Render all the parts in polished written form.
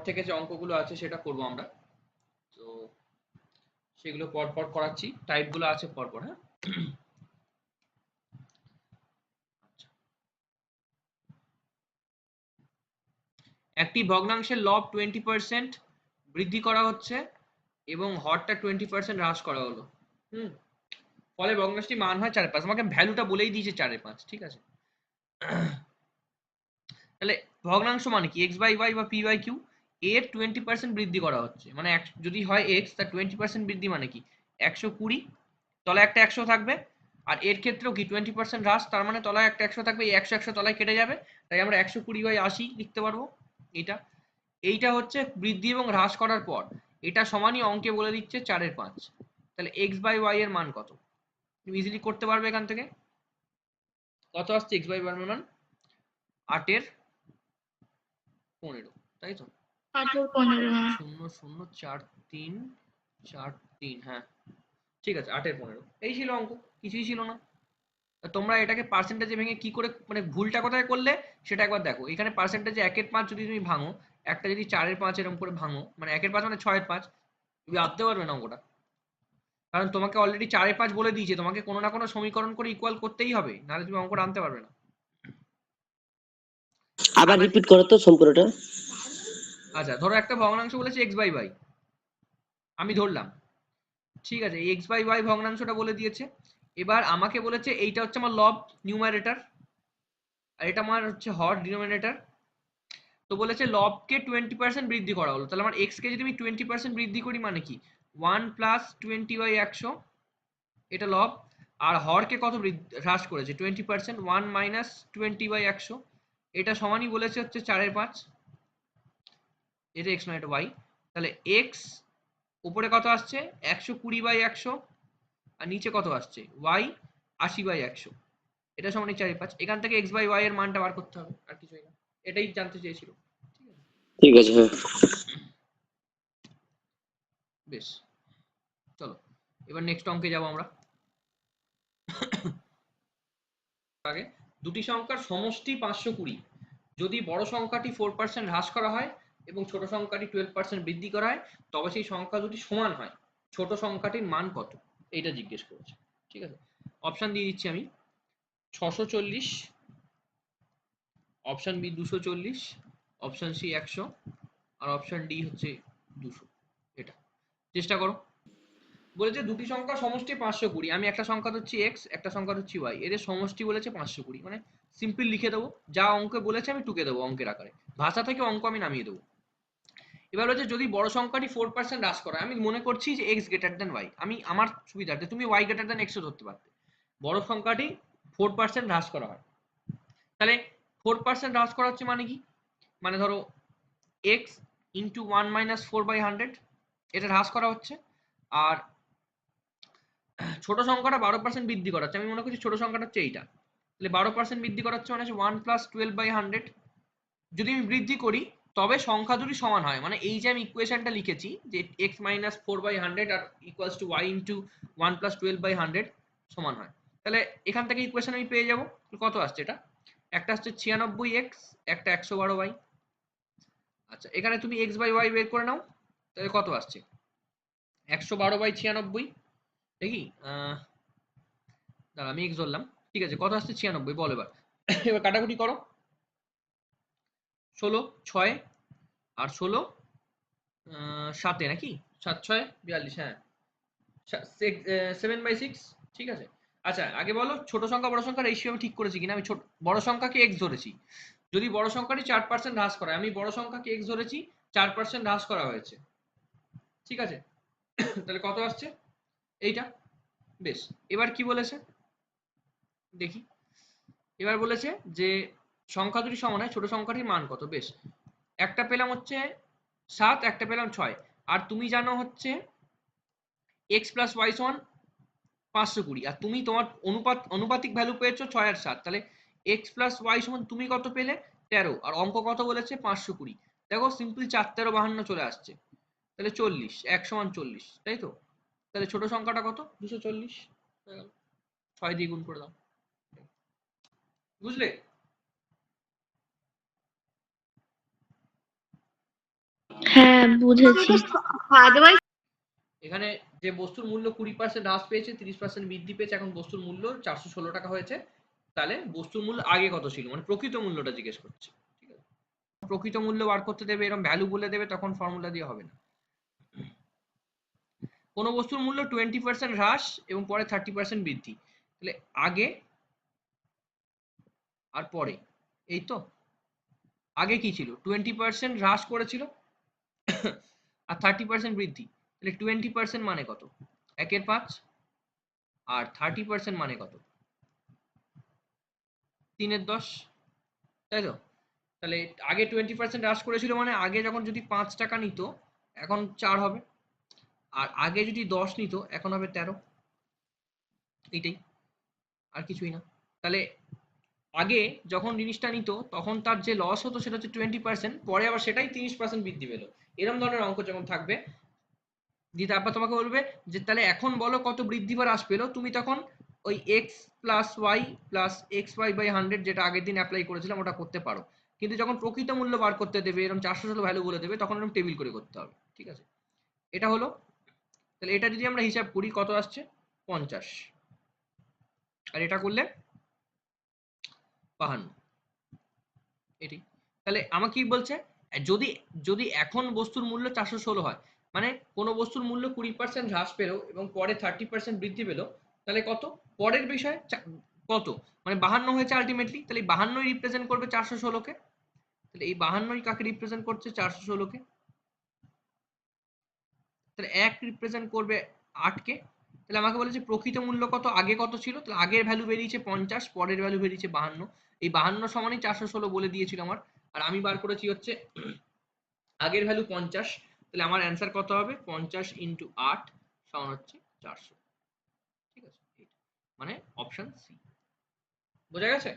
থেকে যে অঙ্কগুলো আছে সেটা করব আমরা। তো সেগুলো পরপর করাচ্ছি, টাইপগুলো আছে পরপর। হ্যাঁ, একটি ভগ্নাংশের লব 20% বৃদ্ধি করা হচ্ছে এবং হরটা 20% হ্রাস করা হলো। ফলে ভগ্নাংশটি মান হয় 4/5। আমাকে ভ্যালুটা বলেই দিয়েছে 4/5, ঠিক আছে। তাহলে ভগ্নাংশ মানে কি, এক্স বাই ওয়াই বা পি বাই কিউ এর 20% বৃদ্ধি করা হচ্ছে, মানে যদি হয় এক্স তার 20% বৃদ্ধি মানে কি 120, তলায় একটা 100 থাকবে। আর এর ক্ষেত্রেও কি 20% হ্রাস, তার মানে তলায় একটা 100 থাকবে, এই 100 তলায় কেটে যাবে, তাই আমরা 120/80 লিখতে পারবো। এইটা হচ্ছে বৃদ্ধি এবং হ্রাস করার পর, এটা সমানই অঙ্কে বলে দিচ্ছে 4/5। তাহলে এক্স বাই ওয়াই এর মান কত তুমি ইজিলি করতে পারবে এখান থেকে। কত আসছে এক্স বাই ওয়াই এর মান? 8/15, তাই তো? 8/15, হ্যাঁ। 0.04343, হ্যাঁ ঠিক আছে, 8/15। এই ছিল অঙ্ক, কিছুই ছিল না। তোমরা এটাকে পার্সেন্টেজে ভেঙে কি করে, মানে ভুলটা কোথায় করলে সেটা একবার দেখো। এখানে পার্সেন্টেজে 1/5 যদি তুমি ভাঙো, একটা যদি 4/5 এরকম করে ভাঙো, মানে 1/5 মানে 6/5, তুমি ভাবতে পারবে না অঙ্কটা। কারণ তোমাকে অলরেডি 4/5 বলে দিয়েছে, তোমাকে কোনো না কোনো সমীকরণ করে ইকুয়াল করতেই হবে, নাহলে তুমি অঙ্কটা আনতে পারবে না। আবার রিপিট করো তো সম্পূর্ণটা। আচ্ছা, ধরো একটা ভগ্নাংশ বলেছে এক্স বাই ওয়াই, আমি ধরলাম, ঠিক আছে, এক্স বাই ওয়াই ভগ্নাংশটা বলে দিয়েছে। এবার আমাকে বলেছে এইটা হচ্ছে আমার লব নিউমারেটর, আর এটা আমার হচ্ছে হর ডিনোমিনেটর। তো বলেছে লবকে 20% বৃদ্ধি করা হলো, তাহলে আমার এক্স কে যদি আমি 20% বৃদ্ধি করি মানে কি 1 + 20/100, এটা লব। আর হরকে কত হ্রাস করেছে 20%, 1 - 20/100, এটা সমানই বলেছে হচ্ছে 4/5। এটা এক্স নয়, এটা ওয়াই। তাহলে এক্স উপরে কত আসছে 120/100, আর নিচে কত আসছে ওয়াই 80/100, এটা সমান 4/5। এখান থেকে এক্স বাই ওয়াই এর মানটা বার করতে হবে, আর কিছুই না, এটাই জানতে চেয়েছিল। ঠিক আছে, হ্যাঁ। বেশ, চলো এবার নেক্সট অঙ্কে যাব আমরা। আগে দুটি সংখ্যার সমষ্টি 520, যদি বড় সংখ্যাটি 4% হ্রাস করা হয় এবং ছোট সংখ্যাটি 12% বৃদ্ধি করা হয়, তবে সেই সংখ্যা দুটি সমান হয়, ছোট সংখ্যাটির মান কত, এইটা জিজ্ঞেস করেছে। ঠিক আছে, অপশন দিয়ে দিচ্ছি আমি। 640, অপশন বি 240, অপশন সি 100, আর অপশন ডি হচ্ছে 200। এটা চেষ্টা করো। বলেছে দুটি সংখ্যা সমষ্টি 520, আমি একটা সংখ্যা ধরছি এক্স, একটা সংখ্যা ধরছি ওয়াই, এদের সমষ্টি বলেছে 520, মানে সিম্পল লিখে দেবো, যা অঙ্কে বলেছে আমি টুকে দেবো অঙ্কের আকারে, ভাষা থেকে অঙ্ক আমি নামিয়ে দেবো। এবার হচ্ছে যদি বড় সংখ্যাটি 4% হ্রাস করা, আমি মনে করছি যে এক্স গ্রেটার দেন ওয়াই, আমি আমার সুবিধার্থে, তুমি ওয়াই গ্রেটার দেন এক্সও ধরতে পারতে। বড় সংখ্যাটি 4% হ্রাস করা হয়, তাহলে 4% হ্রাস করা হচ্ছে মানে কি, মানে ধরো এক্স ইন্টু 1 - 4/100, এটা হ্রাস করা হচ্ছে। আর ছোট সংখ্যাটা 12% বৃদ্ধি করা হচ্ছে, আমি মনে করছি ছোট সংখ্যাটা হচ্ছে এইটা, তাহলে 12% বৃদ্ধি করা হচ্ছে মানে হচ্ছে 1 + 12/100। যদি আমি বৃদ্ধি করি তবে সংখ্যা দুটি সমান হয়, মানে এই যে আমি ইকুয়েশনটা লিখেছি যে x - 4/100 আর ইকুয়ালস টু y ইন্টু 1 + 12/100 সমান হয়, তাহলে এখান থেকে ইকুয়েশন আমি পেয়ে যাব। কত আসছে এটা, একটা আসছে 96x, একটা 112y। আচ্ছা, এখানে তুমি x বাই y বের করে নাও, তাহলে কত আসছে 112/96, দেখি দাঁড়া আমি x ধরলাম, ঠিক আছে, কত আসছে 96, বল এবার। এবার কাটাকুটি করো, 16 6 আর 16 7 নাকি, 7 6 42, হ্যাঁ 7/6, ঠিক আছে। আচ্ছা আগে বলো ছোট সংখ্যা বড় সংখ্যা রেশিও আমি ঠিক করেছি কিনা। আমি ছোট বড় সংখ্যাকে x ধরেছি, যদি বড় সংখ্যাটি 4% হ্রাস করা, আমি বড় সংখ্যাকে x ধরেছি, 4% হ্রাস করা হয়েছে, ঠিক আছে। তাহলে কত আসছে এইটা। বেশ, এবার কি বলেছে দেখি। এবার বলেছে যে সংখ্যা দুটি সমান হয়, ছোট সংখ্যাটির মান কত। বেশ, একটা পেলাম হচ্ছে 7, একটা পেলাম 6, আর তুমি জানো হচ্ছে x + y = 520, আর তুমি তোমার অনুপাতিক ভ্যালু পেয়েছো 6 আর 7, তাহলে x + y = তুমি কত পেলে 13, আর অঙ্ক কত বলেছে 520। দেখো সিম্পল 4 13 52 চলে আসছে, তাহলে 40, 1 = 40, তাই তো। তাহলে ছোট সংখ্যাটা কত 240 হয়ে গেল, 6 দিয়ে গুণ করে দাও, বুঝলে। হ্যাঁ বুঝেছি। এখানে যে বস্তুর মূল্য 20% হ্রাস পেয়েছে, 30% বৃদ্ধি পেয়েছে, এখন বস্তুর মূল্য 416 টাকা হয়েছে। তাহলে বস্তুর মূল্য আগে কত ছিল, মানে প্রকৃত মূল্যটা জিজ্ঞেস করছে। ঠিক আছে, প্রকৃত মূল্য বার করতে দেবে, এরকম ভ্যালু বলে দেবে, তখন ফর্মুলা দিয়ে হবে না। কোনো বস্তুর মূল্য 20% হ্রাস এবং পরে 30% বৃদ্ধি, তাহলে আগে আর পরে, এই তো। আগে কি ছিল, 20% হ্রাস করেছিল আর 30% বৃদ্ধি, তাহলে 20% মানে কত, 1/5, আর 30% মানে কত, 3/10, তাই তো। তাহলে আগে 20% হ্রাস করেছিল, মানে আগে যখন যদি 5 টাকা নিত এখন 4 হবে, আর আগে যদি 10 নিত এখন হবে 13, এইটাই, আর কিছুই না। তাহলে আগে যখন জিনিসটা নিত তখন তার যে লস হতো সেটা হচ্ছে 20%, পরে আবার সেটাই 30% বৃদ্ধি পেল। এরকম ধরনের অঙ্ক যখন থাকবে, দিয়ে তারপর তোমাকে বলবে যে তাহলে এখন বলো কত বৃদ্ধি বা হ্রাস পেলো, তুমি তখন ওই x plus y plus x y by 100 যেটা আগের দিন অ্যাপ্লাই করেছিলাম ওটা করতে পারো, কিন্তু যখন প্রকৃত মূল্য বার করতে দেবে, এরকম 416 ভ্যালু বলে দেবে, তখন এরকম টেবিল করে করতে হবে। ঠিক আছে, এটা হলো। তাহলে এটা যদি আমরা হিসাব করি কত আসছে, 50, আর এটা করলে 52, এটি। তাহলে আমাকে কি বলছে, যদি যদি এখন বস্তুর মূল্য 416 হয়, মানে কোনো বস্তুর মূল্য 20% হ্রাস পেলো এবং পরে 30% বৃদ্ধি পেলো, তাহলে কত, পরের বিষয় কত, মানে 52 হয়েছে আলটিমেটলি, তাহলে 52 রিপ্রেজেন্ট করবে 416 কে। তাহলে এই 52 কাকে রিপ্রেজেন্ট করছে, 416 কে। তাহলে 1 রিপ্রেজেন্ট করবে 8 কে। তাহলে আমাকে বলেছে প্রকৃত মূল্য কত, আগে কত ছিল, তাহলে আগের ভ্যালু বেরিয়েছে 50, পরের ভ্যালু বেরিয়েছে 52, এই 52 সমানই 416 বলে দিয়েছিল আমার, আর আমি বার করেছি হচ্ছে আগের ভ্যালু 50, তাহলে আমার অ্যান্সার কত হবে, 50 × 8 সমান হচ্ছে 400। ঠিক আছে, মানে অপশন সি। বোঝা গেছে।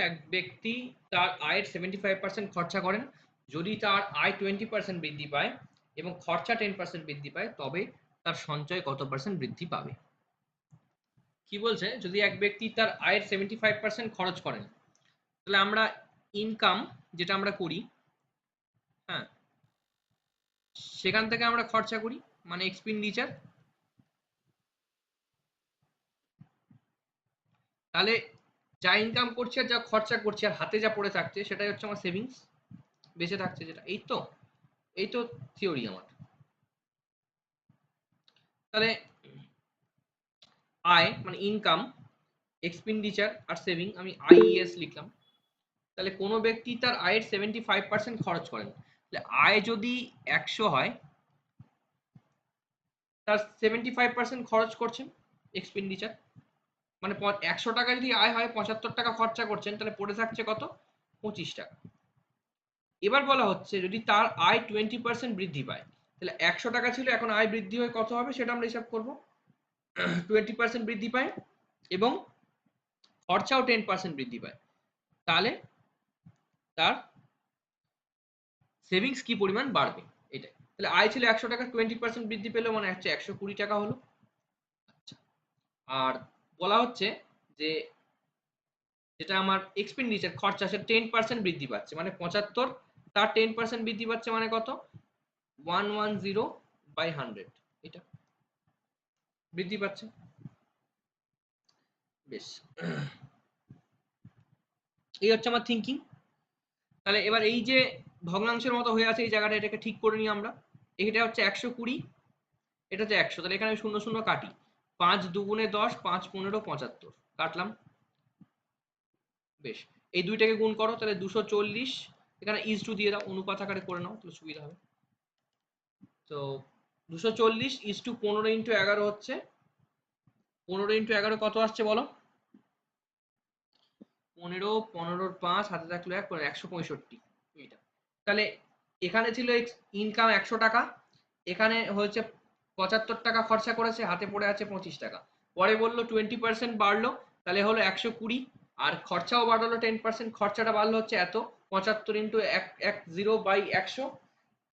এক ব্যক্তি তার আয়ের 75% খরচা করেন, যদি তার আয় 20% বৃদ্ধি পায় এবং খরচা 10% বৃদ্ধি পায়, তবে তার সঞ্চয় কত পার্সেন্ট বৃদ্ধি পাবে। কি বলছে, যদি এক ব্যক্তি তার আয়ের 75% খরচ করেন, তাহলে আমরা ইনকাম যেটা আমরা করি, হ্যাঁ, সেখান থেকে আমরা খরচা করি, মানে এক্সপেন্ডিচার। তাহলে যা ইনকাম করছি আর যা খরচা করছি আর হাতে যা পড়ে থাকছে সেটাই হচ্ছে আমার সেভিংস, বেঁচে থাকছে যেটা। এই তো থিওরি আমার। তাহলে আয় মানে ইনকাম, এক্সপেন্ডিচার আর সেভিং, আমি আইইএস লিখলাম। তাহলে কোনো ব্যক্তি তার আয়ের 75% খরচ করেন, তাহলে আয় যদি 100 হয়, তার 75% খরচ করছেন এক্সপেন্ডিচার, মানে 100 টাকা যদি আয় হয়, 75 টাকা খরচা করছেন, তাহলে পড়ে থাকছে কত, 25 টাকা। এবার বলা হচ্ছে যদি তার আয় 20% বৃদ্ধি পায়, তাহলে 100 টাকা ছিল, এখন আয় বৃদ্ধি হয়ে কত হবে সেটা আমরা হিসাব করব। 20% বৃদ্ধি পায় এবং খরচাও 10% বৃদ্ধি পায়, তাহলে তার সেভিংস কি পরিমাণ বাড়বে, এটাই। তাহলে আয় ছিল 100 টাকা, 20% বৃদ্ধি পেলো, মানে হচ্ছে 120 টাকা হলো। আচ্ছা, আর বলা হচ্ছে যে যেটা আমার এক্সপেন্ডিচার খরচা, সেটা 10% বৃদ্ধি পাচ্ছে, মানে 75, তার 10% বৃদ্ধি পাচ্ছে, মানে কত, 110/100, এটা বৃদ্ধি পাচ্ছে। বেশ, এই হচ্ছে আমার থিঙ্কিং। তাহলে এবার এই যে ভগ্নাংশের মতো হয়ে আছে এই জায়গাটা, এটাকে ঠিক করে নিই আমরা। এটা হচ্ছে 120, এটা হচ্ছে 100, তাহলে এখানে আমি 0 0 কাটি, 5 2 10, 5 15 75 কাটলাম। বেশ, এই দুইটাকে গুণ করো, তাহলে 240, এখানে ইজ টু দিয়ে দাও, অনুপাত আকারে করে নাও, তাহলে সুবিধা হবে। তো 240 = 15 × 11 হচ্ছে, 15 × 11 কত আসছে বলো, 15, 15 5 হাতে থাকলো 1, 165, এটা। তাহলে এখানে ছিল ইনকাম 100 টাকা, এখানে হয়েছে 75 টাকা খরচা করেছে, হাতে পড়ে আছে 25 টাকা। পরে বললো 20% বাড়লো, তাহলে হলো 120, আর খরচাও বাড়লো 10%, খরচাটা বাড়লো হচ্ছে এত, 75 × 10/100।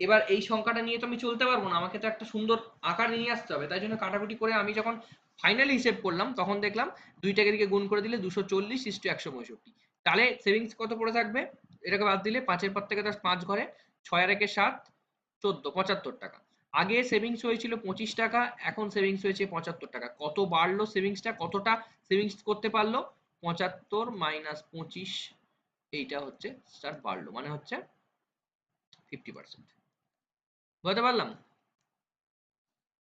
এবার এই সংখ্যাটা নিয়ে তো আমি চলতে পারবো না, আমাকে তো একটা সুন্দর আকার নিয়ে আসতে হবে, তাই জন্য কাটাকুটি করে আমি যখন ফাইনালি হিসেব করলাম তখন দেখলাম দুইটাকে দিকে গুণ করে দিলে 240 = 165, তাহলে সেভিংস কত পড়ে থাকবে, এটাকে বাদ দিলে 5 এর পর থেকে 10 5 ঘরে 6 আর 1 7, 14, 75 টাকা। আগে সেভিংস হয়েছিল 25 টাকা, এখন সেভিংস হয়েছে 75 টাকা। কত বাড়লো সেভিংসটা, কতটা সেভিংস করতে পারলো? 75 মাইনাস 25, এইটা হচ্ছে স্টার্ট বাড়লো, মানে হচ্ছে 50%। বুঝতে পারলাম?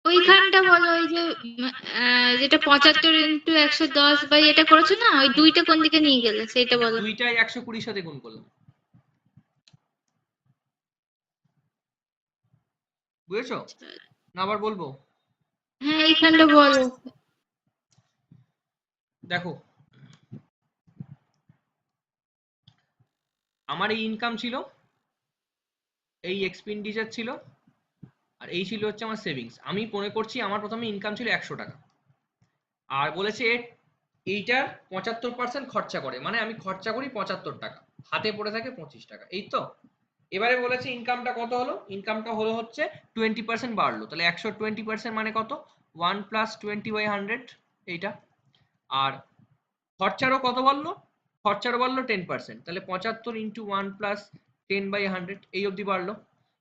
ওইখানটা বলো, ওই যে যেটা 75 ইন্টু 110 বাই এটা করেছো না, ওই দুইটা কোন দিকে নিয়ে গেলে সেটা বলো। দুইটাই 120 সাথে গুণ করলাম। বুঝেছো না আবার বলবো? হ্যাঁ এইখানটা বলো। দেখো, আমার এই ইনকাম ছিল, এই এক্সপেন্ডিচার ছিল, আর এই ছিল হচ্ছে আমার সেভিংস। আমি মনে করছি আমার প্রথমে ইনকাম ছিল 100 টাকা, আর বলেছে এইটার 75% খরচা করে, মানে আমি খরচা করি 75 টাকা, হাতে পড়ে থাকে 25 টাকা, এই তো। এবারে বলেছে ইনকামটা কত হলো, ইনকামটা হলো হচ্ছে 20% বাড়লো, তাহলে 120% মানে কত? 1 প্লাস 20/100, এইটা। আর খরচারও কত বললো? খরচারও বললো 10%, তাহলে 75 ইন্টু 1 প্লাস 10/100, এই অবধি বাড়লো।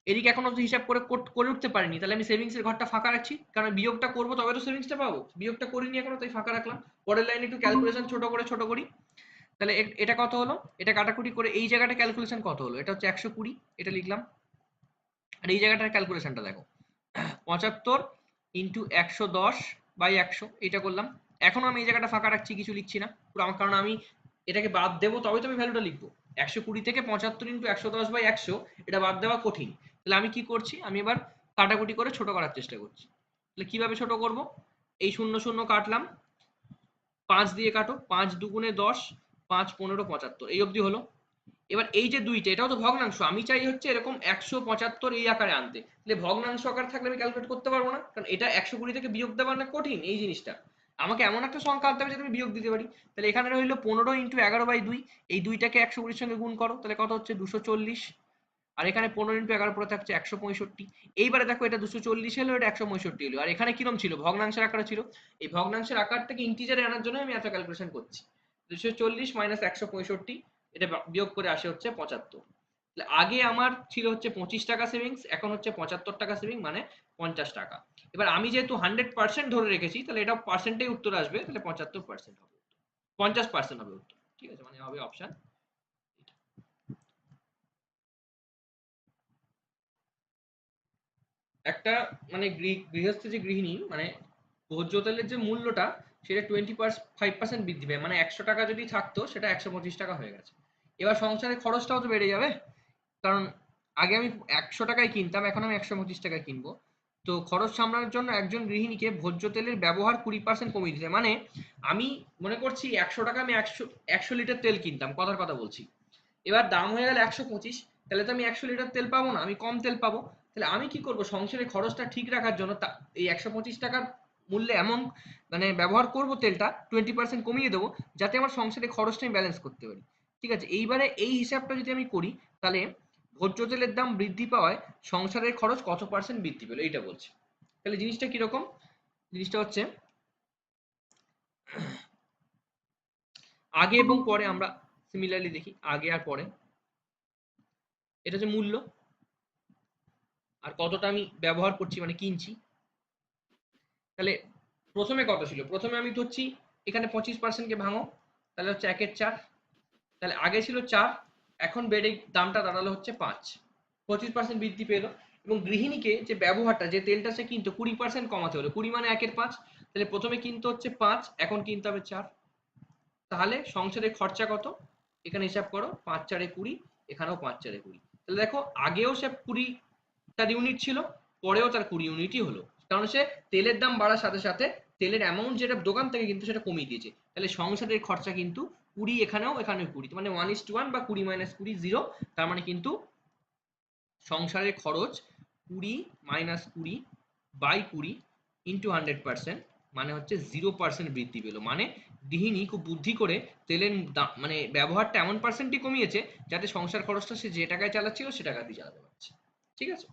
এদিকে এখন অবধি হিসাব করে উঠতে পারিনি, তাহলে আমি সেভিংস এর ঘরটা ফাঁকা রাখছি, কারণ বিয়োগটা করবো তবে তো সেভিংসটা পাবো। বিয়োগটা করিনি এখনো, তাই ফাঁকা রাখলাম। পরের লাইনে একটু ক্যালকুলেশন ছোট করি। তাহলে এটা কত হলো, এটা কাটাকুটি করে এই জায়গাটা ক্যালকুলেশন কত হলো, এটা হচ্ছে 120, এটা লিখলাম। আর এই জায়গাটার ক্যালকুলেশনটা দেখো, 75 ইন্টু 110/100, এটা করলাম। এখন আমি এই জায়গাটা ফাঁকা রাখছি, কিছু লিখছি না পুরো আমার, কারণ আমি এটাকে বাদ দেবো তবে তো আমি ভ্যালুটা লিখবো। 120 থেকে 75 ইন্টু 110/100 এটা বাদ দেওয়া কঠিন, তাহলে আমি কি করছি, আমি এবার কাটাকুটি করে ছোট করার চেষ্টা করছি। তাহলে কিভাবে ছোট করব, এই 0 0 কাটলাম, 5 দিয়ে কাটো, 5 দুগুণে 10, 5 15 75, এই অবধি হলো। এবার এই যে দুইটা, এটাও তো ভগ্নাংশ, আমি চাই হচ্ছে এরকম 175 এই আকারে আনতে, তাহলে ভগ্নাংশ আকার থাকলে আমি ক্যালকুলেট করতে পারবো না, কারণ এটা 120 থেকে বিয়োগ দেওয়া মানে কঠিন এই জিনিসটা। আমাকে এমন একটা সংখ্যা আনতে হবে যাতে আমি বিয়োগ দিতে পারি। তাহলে এখানে রইলো 15 ইন্টু 11/2, এই দুইটাকে 120 সঙ্গে গুণ করো, তাহলে কত হচ্ছে 240, আর এখানে 15 ইন্টু 11 পরে থাকছে 165। এইবারে দেখো এটা 240 এলো, এটা 165 এলো, আর এখানে কিরম ছিল, ভগ্নাংশের আকারে ছিল। এই ভগ্নাংশের আকার থেকে ইন্টিজারে আনার জন্য আমি এত ক্যালকুলেশন করছি। 240 মাইনাস 165, এটা বিয়োগ করে আসে হচ্ছে 75। আগে আমার ছিল হচ্ছে 25 টাকা সেভিংস, এখন হচ্ছে 75 টাকা সেভিং, মানে 50 টাকা। এবার আমি যেহেতু 100% ধরে রেখেছি, তাহলে এটা পার্সেন্টেই উত্তর আসবে, তাহলে 75% হবে, 50% হবে উত্তর। ঠিক আছে, মানে হবে অপশন। একটা মানে গৃহস্থ যে গৃহিণী, মানে ভোজ্য তেলের যে মূল্যটা, সেটা 25% বৃদ্ধি পায়, মানে 100 টাকা যদি থাকতো সেটা 125 টাকা হয়ে গেছে। এবার সংসারের খরচটাও তো বেড়ে যাবে, কারণ আগে আমি 100 টাকায় কিনতাম, এখন আমি 125 টাকায় কিনবো। তো খরচ সামলানোর জন্য একজন গৃহিণীকে ভোজ্য তেলের ব্যবহার 20% কমিয়ে দিতে, মানে আমি মনে করছি 100 টাকা আমি 100 লিটার তেল কিনতাম, কথার কথা বলছি। এবার দাম হয়ে গেল 125, তাহলে তো আমি 100 লিটার তেল পাবো না, আমি কম তেল পাবো। তাহলে আমি কি করব, সংসারের খরচটা ঠিক রাখার জন্য এই 125 টাকার মূল্যে এমন মানে ব্যবহার করব তেলটা, 20% কমিয়ে দেবো, যাতে আমার সংসারের খরচটা আমি ব্যালেন্স করতে পারি। ঠিক আছে, এইবারে এই হিসাবটা যদি আমি করি, তাহলে ভোজ্য তেলের দাম বৃদ্ধি পাওয়ায় সংসারের খরচ কত পার্সেন্ট বৃদ্ধি পেলো, এইটা বলছে। তাহলে জিনিসটা কিরকম, জিনিসটা হচ্ছে আগে এবং পরে আমরা সিমিলারলি দেখি, আগে আর পরে। এটা হচ্ছে মূল্য, আর কতটা আমি ব্যবহার করছি মানে কিনছি। তাহলে প্রথমে কত ছিল, প্রথমে আমি ধরছি এখানে 25%কে ভাঙো, তাহলে হচ্ছে 1/4, তাহলে আগে ছিল 4, এখন বেড়ে দামটা দাঁড়ালো হচ্ছে 5, 25% বৃদ্ধি পেলো। এবং গৃহিণীকে যে ব্যবহারটা, যে তেলটা সে কিনতো 20% কমাতে হলো, 20 মানে 1/5, তাহলে প্রথমে কিনতে হচ্ছে 5, এখন কিনতে হবে 4। তাহলে সংসারের খরচা কত, এখানে হিসাব করো, 5 4 20, এখানেও 5 4 20। তাহলে দেখো আগেও সে 20 তার ইউনিট ছিল, পরেও তার 20 ইউনিটই হলো, কারণ সে তেলের দাম বাড়ার সাথে সাথে তেলের অ্যামাউন্ট যেটা দোকান থেকে কিন্তু সেটা কমিয়ে দিয়েছে। তাহলে সংসারের খরচা কিন্তু 20 এখানেও 20, মানে 1:1 বা 20 - 20 0, তার মানে কিন্তু সংসারের খরচ 20 - 20/20 ইন্টু 100%, মানে হচ্ছে 0% বৃদ্ধি পেল। মানে গৃহিণী খুব বুদ্ধি করে তেলের মানে ব্যবহারটা এমন পার্সেন্টই কমিয়েছে যাতে সংসার খরচটা সে যে টাকায় চালাচ্ছিল সে টাকা দিয়ে চালাতে পারছে। ঠিক আছে,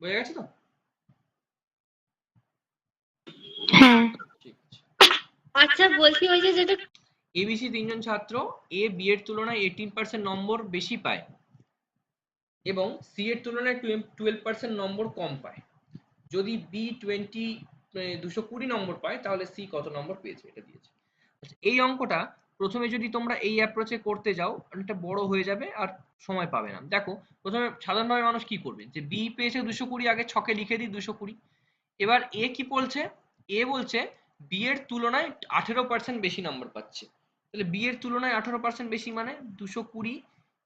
বোঝা গেছে তো? হ্যাঁ ঠিক আছে, আচ্ছা বলছি, ওই যে যেটা এবিসি তিনজন ছাত্র, এ বি এর তুলনায় 18% নম্বর বেশি পায় এবং সি এর তুলনায় 12% নম্বর কম পায়। যদি বি 220 নম্বর পায় তাহলে সি কত নম্বর পেয়েছে, এটা দিয়েছে। আচ্ছা, এই অঙ্কটা প্রথমে যদি তোমরা এই অ্যাপ্রোচে করতে যাও অনেকটা বড় হয়ে যাবে আর সময় পাবে না। দেখো প্রথমে সাধারণভাবে মানুষ কি করবে, যে বি পেয়েছে 220, আগে ছকে লিখে দিই 220। এবার এ কি বলছে, এ বলছে বি এর তুলনায় 18% বেশি নম্বর পাচ্ছে। তাহলে বি এর তুলনায় 18% বেশি মানে 220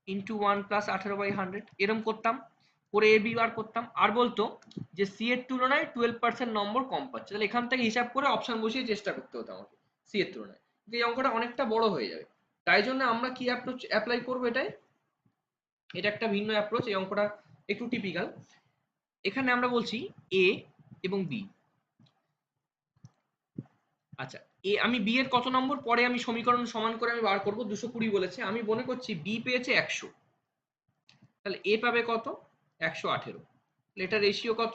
ইন্টু 1 প্লাস 18/100 এরম করতাম, করে এ বি বার করতাম। আর বলতো যে সি এর তুলনায় 12% নম্বর কম পাচ্ছে, তাহলে এখান থেকে হিসাব করে অপশন বসিয়ে চেষ্টা করতে হতো আমাকে সি এর তুলনায়। এই অঙ্কটা অনেকটা বড় হয়ে যাবে, তাই জন্য আমরা কি অ্যাপ্রোচ অ্যাপ্লাই করবো, এটা একটা ভিন্ন অ্যাপ্রোচ। এই অঙ্কটা একটু টিপিক্যাল। এখানে আমরা বলছি এ এবং বি। আচ্ছা, এ আমি বি এর কত নম্বর পরে আমি সমীকরণ সমান করে আমি বার করব, 220 বলেছে, আমি মনে করছি বি পেয়েছে 100, তাহলে এ পাবে কত 118, তাহলে এটা রেশিও কত,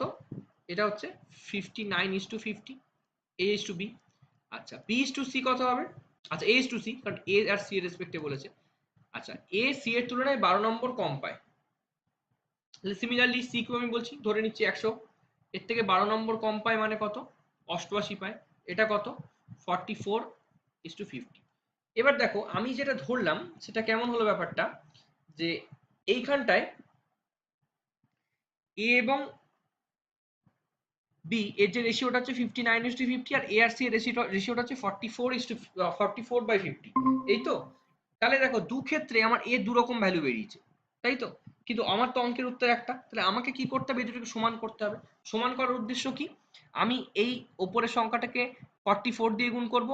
এটা হচ্ছে 59:50, এ ইস টু বি। আচ্ছা, বি ইস টু সি কত হবে, আচ্ছা এ ইস টু সি, কারণ এ আর সি এর রেসপেক্টে বলেছে। আচ্ছা, এ সি এর তুলনায় 12 নম্বর কম পায়, তাহলে সিমিলারলি সি কেও আমি বলছি, ধরে নিচ্ছি 100, এর থেকে 12 নম্বর কম পায় মানে কত 88 পায়, এটা কত 44:50। এবার দেখো আমি যেটা ধরলাম সেটা কেমন হলো ব্যাপারটা, যে এইখানটায় এ এবং বি এর যে রেশিওটা হচ্ছে 59:50 আর এ আর সি এর রেশিওটা হচ্ছে 44:50, এই তো। তাহলে দেখো দু ক্ষেত্রে আমার এ দু রকম ভ্যালু বেরিয়েছে, তাই তো, কিন্তু আমার তো অঙ্কের উত্তর একটা, তাহলে আমাকে কি করতে হবে, এই দুটোকে সমান করতে হবে। সমান করার উদ্দেশ্য কি, আমি এই ওপরের সংখ্যাটাকে 44 দিয়ে গুণ করব,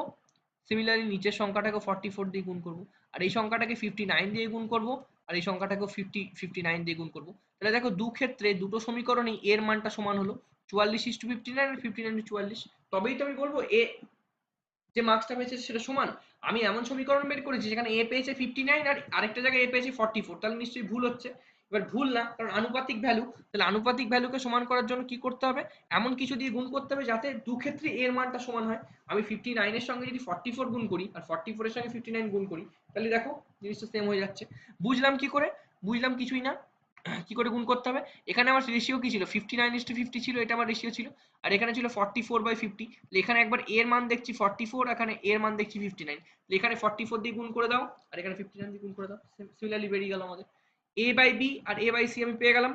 সিমিলারলি নিচের সংখ্যাটাকে 44 দিয়ে গুণ করব, আর এই সংখ্যাটাকে 59 দিয়ে গুণ করব, আর এই সংখ্যাটাকে 59 দিয়ে গুণ করব। তাহলে দেখো দু ক্ষেত্রে দুটো সমীকরণেই এর মানটা সমান হলো 44:59 আর 59:44, তবেই তো আমি বলবো এ যে মার্কসটা পেয়েছে সেটা সমান। আমি এমন সমীকরণ বের করেছি যেখানে এ পেয়েছে 59 আর আরেকটা জায়গায় এ পেয়েছে 44, তাহলে নিশ্চয়ই ভুল হচ্ছে। এবার ভুল না, কারণ আনুপাতিক ভ্যালু, তাহলে আনুপাতিক ভ্যালুকে সমান করার জন্য কি করতে হবে, এমন কিছু দিয়ে গুণ করতে হবে যাতে দু ক্ষেত্রে এর মানটা সমান হয়। আমি 59 এর সঙ্গে যদি 44 গুণ করি আর 44 এর সঙ্গে 59 গুণ করি, তাহলে দেখো জিনিসটা সেম হয়ে যাচ্ছে। বুঝলাম কি করে, বুঝলাম কিছুই না, কি করে গুণ করতে হবে। এখানে আমার রেশিও কি ছিল 59:50 ছিল, এটা আমার রেশিও ছিল, আর এখানে ছিল 44/50, এখানে একবার এর মান দেখছি 44, এখানে এর মান দেখছি 59, এখানে 44 দিয়ে গুণ করে দাও আর এখানে 59 দিয়ে গুণ করে দাও, সিমিলারলি বেরিয়ে গেল আমাদের এ বাই বি আর এ বাই সি আমি পেয়ে গেলাম।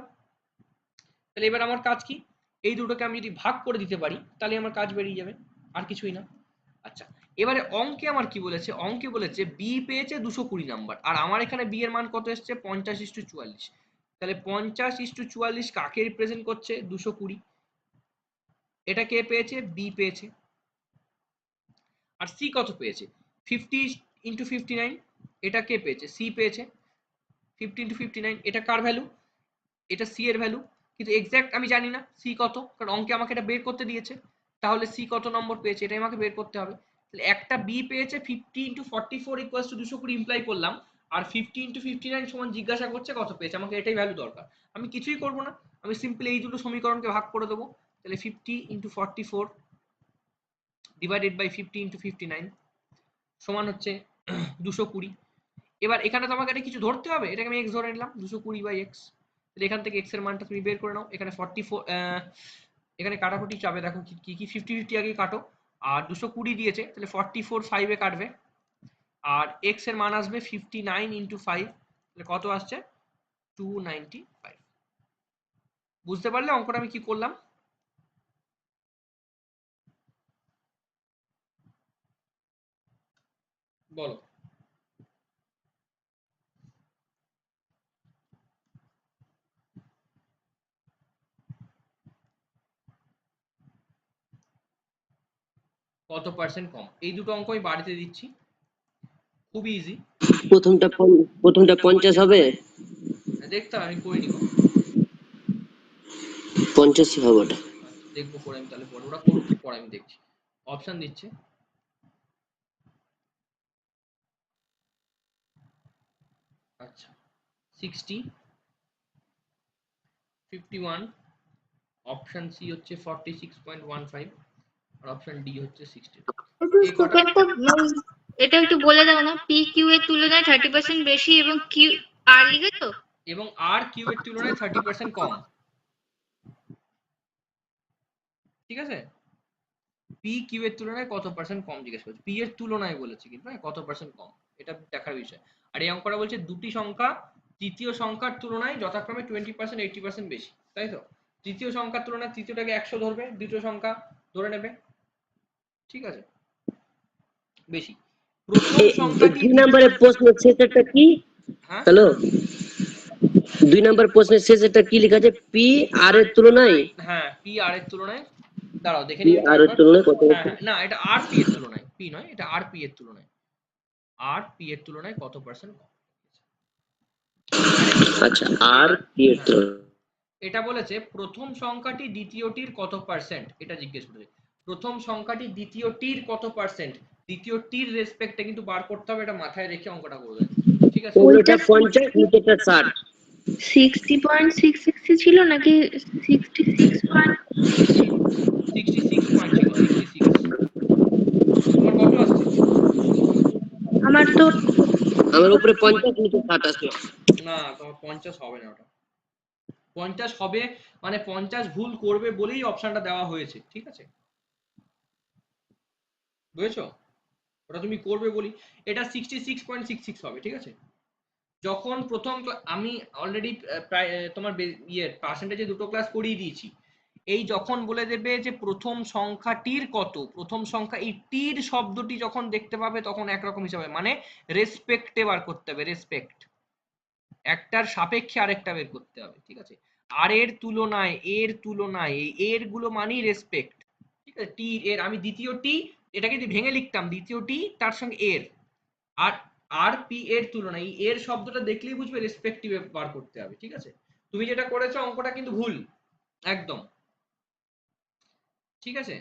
তাহলে এবার আমার কাজ কি, এই দুটোকে আমি যদি ভাগ করে দিতে পারি তাহলে আমার কাজ বেরিয়ে যাবে, আর কিছুই না। আচ্ছা, এবারে অঙ্কে আমার কি বলেছে, অঙ্কে বলেছে বি পেয়েছে 220 নাম্বার, আর আমার এখানে বি এর মান কত এসছে 50:44, তাহলে 50:44 কাকে রিপ্রেজেন্ট করছে 220, এটা কে পেয়েছে বি পেয়েছে। আর সি কত পেয়েছে 50:59, এটা কে পেয়েছে সি পেয়েছে 50:59, এটা কার ভ্যালু, এটা সি এর ভ্যালু, কিন্তু এক্সাক্ট আমি জানি না সি কত, কারণ অঙ্কে আমাকে এটা বের করতে দিয়েছে। তাহলে সি কত নম্বর পেয়েছে এটাই আমাকে বের করতে হবে। তাহলে একটা বি পেয়েছে 50:44 = 220 ইমপ্লাই করলাম, আর 50:59 সমান জিজ্ঞাসা করছে কত পেয়েছে, আমাকে এটাই ভ্যালু দরকার। আমি কিছুই করব না, আমি সিম্পলি এই দুটো সমীকরণকে ভাগ করে দেবো। তাহলে 50:44 ডিভাইডেড বাই 50:59 সমান হচ্ছে 220। এবার এখানে তো আমাকে এটা কিছু ধরতে হবে, এটাকে আমি এক্স ধরে নিলাম 220/x, তাহলে এখান থেকে এক্স এর মানটা তুমি বের করে নাও। এখানে 44, এখানে কাটাকুটি চাবে, দেখো কি কি 50-50 আগে কাটো, আর 220 দিয়েছে তাহলে 44 5 এ কাটবে, আর এক্স এর মান আসবে 59 × 5, তাহলে কত আসছে 295। বুঝতে পারলে অঙ্কটা আমি কি করলাম, বলো। কত পার্সেন্ট কম, এই দুটো অঙ্ক আমি বাড়িতে দিচ্ছি, খুবই ইজি। প্রথমটা 50 হবে, দেখতে হবে, আমি করে নিব, 50 হবে ওটা। দেখবো করে আমি, তাহলে পরে ওরা করুক পরে আমি দেখছি। অপশন দিচ্ছে, আচ্ছা 60, 51, অপশন সি হচ্ছে 46.15, আর অপশন ডি হচ্ছে 62। এই কটা এটা একটু বলে দাও না, পি কিউ এর তুলনায় 30% বেশি এবং কিউ আর লিখে তো, এবং আর কিউ এর তুলনায় 30% কম। ঠিক আছে, পি কিউ এর তুলনায় কত পার্সেন্ট কম জিজ্ঞেস করছে, পি এর তুলনায় বলেছে কিন্তু কত পার্সেন্ট কম, এটা দেখার বিষয়। আর এই অঙ্কটা বলছে দুটি সংখ্যা তৃতীয় সংখ্যার তুলনায় যথাক্রমে 20% 80% বেশি, তাই তো? তৃতীয় সংখ্যার তুলনায় তৃতীয়টাকে 100 ধরবে, দ্বিতীয় সংখ্যা ধরে নেবে, ঠিক আছে, বেশি। প্রথম সংখ্যাটি 2 নম্বরের প্রশ্নের শেষেরটা কি? হ্যাঁ হ্যালো, 2 নম্বর প্রশ্নের শেষেরটা কি লেখা আছে? পি আর এর তুলনায়, হ্যাঁ পি আর এর তুলনায়, দাঁড়াও দেখে পি নিই আর এর একবার। তুলনায় কত? হ্যাঁ হ্যাঁ না, এটা আর পি এর তুলনায়, পি নয়, এটা আর পি এর তুলনায়, আর পি এর তুলনায় কত পার্সেন্ট কম। আচ্ছা, আর পি এর তুলনায়। এটা বলেছে প্রথম সংখ্যাটি দ্বিতীয়টির কত পার্সেন্ট, এটা জিজ্ঞেস করেছে। প্রথম সংখ্যাটি দ্বিতীয়টির কত পার্সেন্ট, দ্বিতীয়টির রেসপেক্টে কিন্তু বার করতে হবে, এটা মাথায় রেখে অঙ্কটা করবে, ঠিক আছে? ওইটা 50, নিচেরটা 60। 60.66 ছিল নাকি 66.6? 66 পয়েন্ট ছিল, 66। তোমার কত আসছে? আমার তো আমার উপরে 50, নিচে 60 আসলো। না তোমার 50 হবে না, ওটা 50 হবে মানে 50 ভুল করবে বলেই অপশনটা দেওয়া হয়েছে, ঠিক আছে, বুঝেছো? ওটা তুমি করবে বলি, এটা 66.66 হবে, ঠিক আছে। যখন প্রথম আমি অলরেডি প্রায় তোমার ইয়ে পার্সেন্টেজে দুটো ক্লাস করিয়ে দিয়েছি। এই যখন বলে দেবে যে প্রথম সংখ্যাটির কত, প্রথম সংখ্যা, এই টির শব্দটি যখন দেখতে পাবে তখন একরকম হিসাবে, মানে রেসপেক্টে বার করতে হবে, রেসপেক্ট, একটার সাপেক্ষে আরেকটা বের করতে হবে, ঠিক আছে। আর এর তুলনায়, এর তুলনায়, এই এর গুলো মানেই রেসপেক্ট, ঠিক আছে। টি এর, আমি দ্বিতীয় টি, এটাকে যদি ভেঙে লিখতাম দ্বিতীয় টি তার সঙ্গে এর, আর আর পি এর তুলনায়, এই এর শব্দটা দেখলেই বুঝবে রেসপেক্টিভ বার করতে হবে, ঠিক আছে। তুমি যেটা করেছো অঙ্কটা কিন্তু ভুল একদম, ঠিক আছে।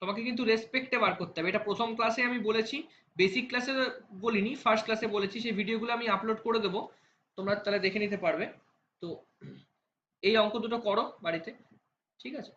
তোমাকে কিন্তু রেসপেক্টে বার করতে হবে, এটা প্রথম ক্লাসে আমি বলেছি, বেসিক ক্লাসে বলিনি, ফার্স্ট ক্লাসে বলেছি, সেই ভিডিওগুলো আমি আপলোড করে দেবো, তোমরা তাহলে দেখে নিতে পারবে। তো এই অঙ্ক দুটো করো বাড়িতে, ঠিক আছে।